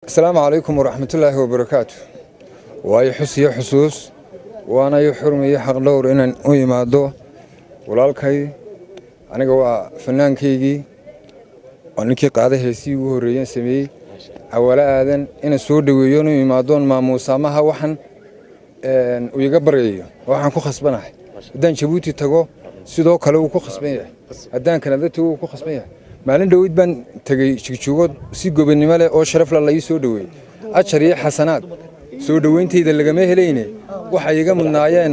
السلام عليكم ورحمة الله وبركاته. واي حسي حسوس وانا يحرمي حق دور ان يمادو walaalkay aniga waa fanaankaygi oo ninkii qaaday heesii ugu horeeyay sameeyay awala aadan in soo dhaweeyo inuu imaadoon maamuusamaha waxan uu iga bareeyo waxaan ku khasbanahay hadaan Jabuuti tago sidoo kale uu ku khasban yahay hadaan Kanada tago ku khasban yahay maalin dhaweyd baan tagay jigjoogod si gobonimo leh oo sharaf la ii soo dhaweeyay ajar iyo xasanaad soo dhaweynteeda lagama helayne waxa iga mudnaayeen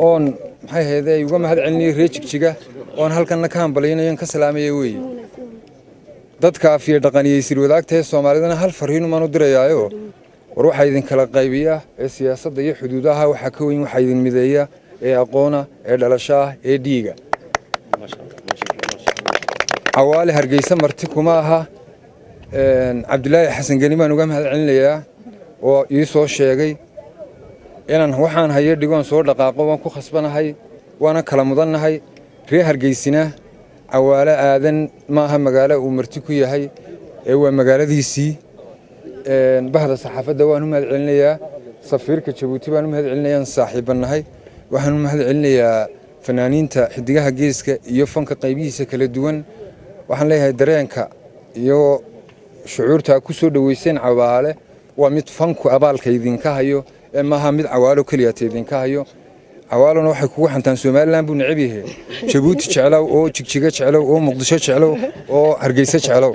oon maxay heeday uga mahad celinay reejigjiga oon halkan ka hambalyeynayeen ka salaamayay weey dadka afiya dhaqaniyay sir wadaagta Soomaalidana hal fariin ma u dirayaayo war waxa idin kala qaybiya ee siyaasadda iyo xuduudaha waxa ka weyn waxa idin mideeya ee aqoona ee dhalashaha ee dhiiga awaali hargeysa marti kuma aha Cabdullaahi Xasan Gani baan uga mahad celinayaa oo ii soo sheegay inaan waxaan hayo dhigoon soo dhaqaaqo waan ku khasbanahay waana kala mudanahay reer Hargeysina awaala aadan maaha magaalo uu marti ku yahay ee waa magaaladiisii bahda saxaafadda waan u mahad celinayaa safiirka Jabuuti baan u mahad celinayaa saaxiibanahay waxaan u mahad celinayaa fanaaniinta xidigaha geeska iyo fanka qaybihiisa kala duwan waxaan leeyahay dareenka iyo shucuurta ku soo dhaweyseen cawaale waa mid fanku abaalka idinka hayo maaha mid cawaalo kaliya idinka hayo cawaalona waxay kugu xantaan Soomaaliland buu neceb yahay Jabuuti jecelaw oo jigjiga jecelaw oo Muqdisho jecelaw oo Hargeysa jecelaw